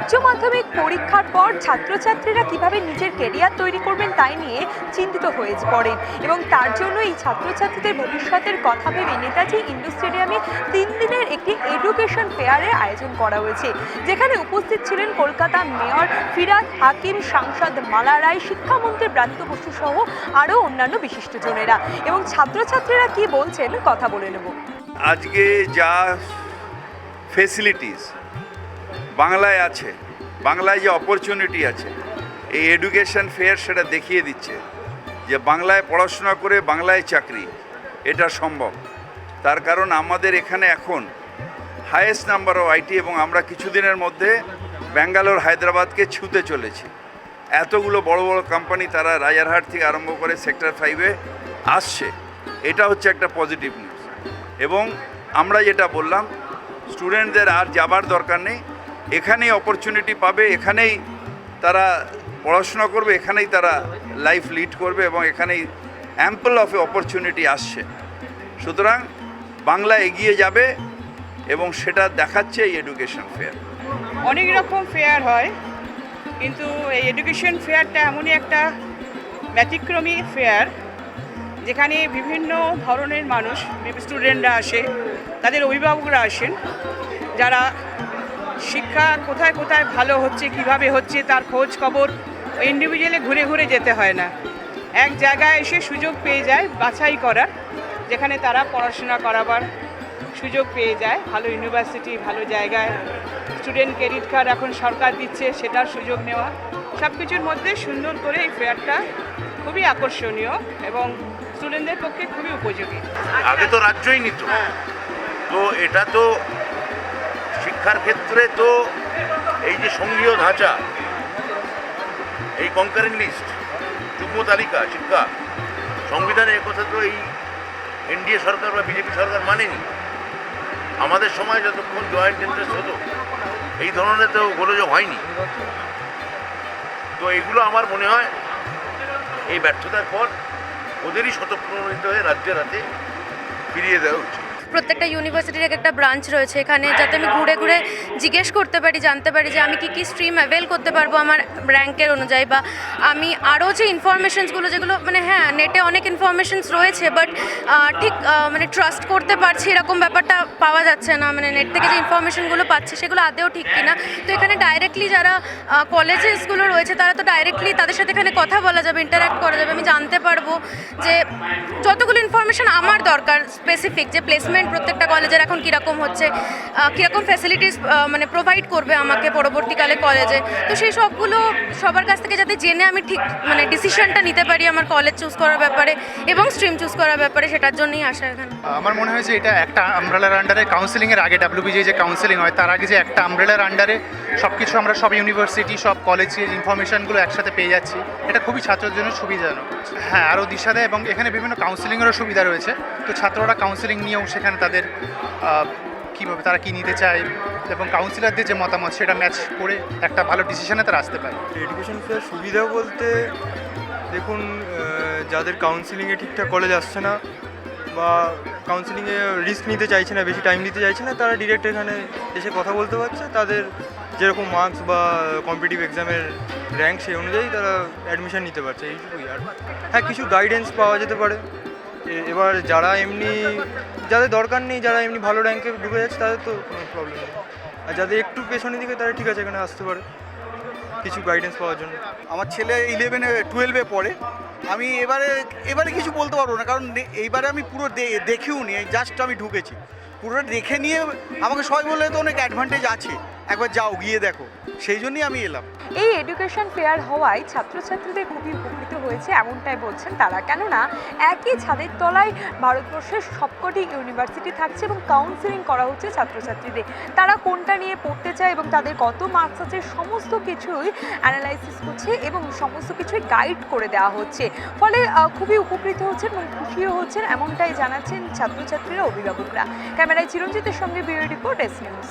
উচ্চ মাধ্যমিক পরীক্ষার পর ছাত্রছাত্রীরা কিভাবে নিজের ক্যারিয়ার তৈরি করবেন তাই নিয়ে চিন্তিত হয়ে পড়েন এবং তার জন্য এই ছাত্রছাত্রীদের ভবিষ্যতের কথা ভেবে নেতাজি ইন্ডোর স্টেডিয়ামে 3 দিনের একটি এডুকেশন ফেয়ারের আয়োজন করা হয়েছে, যেখানে উপস্থিত ছিলেন কলকাতা মেয়র ফিরহাদ হাকিম, সাংসদ মালা রায়, শিক্ষামন্ত্রী ব্রাত্য বসু সহ আরও অন্যান্য বিশিষ্টজনেরা। এবং ছাত্রছাত্রীরা কি বলছেন কথা বলে নেব। আজকে যা ফেসিলিটিস বাংলায় আছে, বাংলায় যে অপরচুনিটি আছে, এই এডুকেশন ফেয়ার সেটা দেখিয়ে দিচ্ছে যে বাংলায় পড়াশোনা করে বাংলায় চাকরি এটা সম্ভব। তার কারণ আমাদের এখানে এখন হায়েস্ট নাম্বার অফ আইটি, এবং আমরা কিছুদিনের মধ্যে ব্যাঙ্গালোর হায়দ্রাবাদকে ছুঁতে চলেছি। এতগুলো বড় বড় কোম্পানি তারা রাজারহাট থেকে আরম্ভ করে সেক্টর 5-এ আসছে, এটা হচ্ছে একটা পজিটিভ নিউজ। এবং আমরা যেটা বললাম, স্টুডেন্টদের আর যাবার দরকার নেই, এখানেই অপরচুনিটি পাবে, এখানেই তারা পড়াশোনা করবে, এখানেই তারা লাইফ লিড করবে এবং এখানেই অ্যাম্পল অফ অপরচুনিটি আসছে। সুতরাং বাংলা এগিয়ে যাবে এবং সেটা দেখাচ্ছে এই এডুকেশন ফেয়ার। অনেক রকম ফেয়ার হয়, কিন্তু এই এডুকেশন ফেয়ারটা এমনই একটা ব্যতিক্রমী ফেয়ার যেখানে বিভিন্ন ধরনের মানুষ, স্টুডেন্টরা আসে, তাদের অভিভাবকরা আসেন, যারা শিক্ষা কোথায় কোথায় ভালো হচ্ছে, কিভাবে হচ্ছে তার খোঁজ খবর ইন্ডিভিজুয়ালি ঘুরে ঘুরে যেতে হয় না, এক জায়গায় এসে সুযোগ পেয়ে যায় বাছাই করার, যেখানে তারা পড়াশোনা করাবার সুযোগ পেয়ে যায়। ভালো ইউনিভার্সিটি, ভালো জায়গায়, স্টুডেন্ট ক্রেডিট কার্ড এখন সরকার দিচ্ছে, সেটার সুযোগ নেওয়া, সব কিছুর মধ্যে সুন্দর করে এই ফেয়ারটা খুবই আকর্ষণীয় এবং স্টুডেন্টদের পক্ষে খুবই উপযোগী। আগে তো রাজ্যই নিত, তো এটা তো শিক্ষার ক্ষেত্রে তো এই যে সংঘীয় ধাঁচা, এই কনকারেন্ট লিস্ট, যুগ্ম তালিকা শিক্ষা, সংবিধানে একথা তো এই এনডিএ সরকার বা বিজেপি সরকার মানেনি। আমাদের সময় যতক্ষণ জয়েন্ট ইন্টারেস্ট হতো এই ধরনের তো গোলযোগ হয়নি। তো এগুলো আমার মনে হয় এই ব্যর্থতার পর ওদেরই স্বতঃপ্রণোদিত হয়ে রাজ্যের হাতে ফিরিয়ে দেওয়া উচিত। প্রত্যেকটা ইউনিভার্সিটির একটা ব্রাঞ্চ রয়েছে এখানে, যাতে আমি ঘুরে ঘুরে জিজ্ঞেস করতে পারি, জানতে পারি যে আমি কী স্ট্রিম অ্যাভেল করতে পারবো আমার র্যাঙ্কের অনুযায়ী, বা আমি আরও যে ইনফরমেশনসগুলো যেগুলো মানে হ্যাঁ নেটে অনেক ইনফরমেশনস রয়েছে বাট ঠিক মানে ট্রাস্ট করতে পারছি এরকম ব্যাপারটা পাওয়া যাচ্ছে না, মানে নেট থেকে যে ইনফরমেশনগুলো পাচ্ছি সেগুলো আদেও ঠিক কিনা। তো এখানে ডাইরেক্টলি যারা কলেজেসগুলো রয়েছে তারা তো ডাইরেক্টলি তাদের সাথে এখানে কথা বলা যাবে, ইন্টারাক্ট করা যাবে, আমি জানতে পারবো যে যতগুলো ইনফরমেশন আমার দরকার স্পেসিফিক, যে প্লেসমেন্ট প্রত্যেকটা কলেজের এখন কীরকম হচ্ছে, কীরকম ফ্যাসিলিটিস মানে প্রোভাইড করবে আমাকে পরবর্তীকালে কলেজে, তো সেই সবগুলো সবার কাছ থেকে যাতে জেনে আমি ঠিক মানে ডিসিশনটা নিতে পারি আমার কলেজ চুজ করার ব্যাপারে এবং স্ট্রিম চুজ করার ব্যাপারে, সেটার জন্যই আসা এখানে। আমার মনে হয় যে এটা একটা আমব্রেলার আন্ডারে কাউন্সেলিংয়ের আগে ডাব্লিউবিজি যে কাউন্সেলিং হয় তার আগে যে একটা আমব্রেলার আন্ডারে সব কিছু আমরা সব ইউনিভার্সিটি সব কলেজের ইনফরমেশনগুলো একসাথে পেয়ে যাচ্ছি, এটা খুবই ছাত্রদের জন্য সুবিধাজনক। হ্যাঁ, আরও দিশা দেয় এবং এখানে বিভিন্ন কাউন্সেলিংয়েরও সুবিধা রয়েছে। তো ছাত্ররা কাউন্সেলিং নিয়েও সেখানে তাদের কীভাবে তারা কী নিতে চায় এবং কাউন্সিলরদের যে মতামত সেটা ম্যাচ করে একটা ভালো ডিসিশনে তারা আসতে পারে। এডুকেশন ফেয়ার সুবিধা বলতে দেখুন, যাদের কাউন্সিলিংয়ে ঠিকঠাক কলেজ আসছে না বা কাউন্সিলিংয়ে রিস্ক নিতে চাইছে না, বেশি টাইম দিতে চাইছে না, তারা ডিরেক্ট এখানে এসে কথা বলতে পারছে, তাদের যেরকম মার্কস বা কম্পিটিটিভ এক্সামের র্যাঙ্ক সেই অনুযায়ী তারা অ্যাডমিশন নিতে পারছে, এইটুকুই। আর হ্যাঁ, কিছু গাইডেন্স পাওয়া যেতে পারে। এবার যারা এমনি যাদের দরকার নেই, যারা এমনি ভালো র্যাঙ্কে ঢুকে যাচ্ছে তাদের তো কোনো প্রবলেম নেই, আর যাদের একটু পেছনের দিকে তারা ঠিক আছে এখানে আসতে পারে কিছু গাইডেন্স পাওয়ার জন্য। আমার ছেলে 11-12 পড়ে, আমি এবারে কিছু বলতে পারবো না, কারণ এইবারে আমি পুরো দেখেও নি, জাস্ট আমি ঢুকেছি, পুরো দেখে নিয়ে আমাকে সবাই বললে তো অনেক অ্যাডভান্টেজ আছে, একবার যাও গিয়ে দেখো, সেই জন্যই আমি এলাম। এই এডুকেশন ফেয়ার হওয়ায় ছাত্রছাত্রীদের খুবই উপকৃত হয়েছে এমনটাই বলছেন তারা, কেননা একই ছাদের তলায় ভারতবর্ষের সবকটি ইউনিভার্সিটি থাকছে এবং কাউন্সেলিং করা হচ্ছে ছাত্রছাত্রীদের, তারা কোনটা নিয়ে পড়তে চায় এবং তাদের কত মার্কস আছে সমস্ত কিছুই অ্যানালাইসিস করছে এবং সমস্ত কিছুই গাইড করে দেওয়া হচ্ছে, ফলে খুবই উপকৃত হচ্ছেন এবং খুশিও হচ্ছেন এমনটাই জানাচ্ছেন ছাত্রছাত্রীরা, অভিভাবকরা। ক্যামেরায় চিরঞ্জিতের সঙ্গে ব্যুরো রিপোর্ট, এস নিউজ।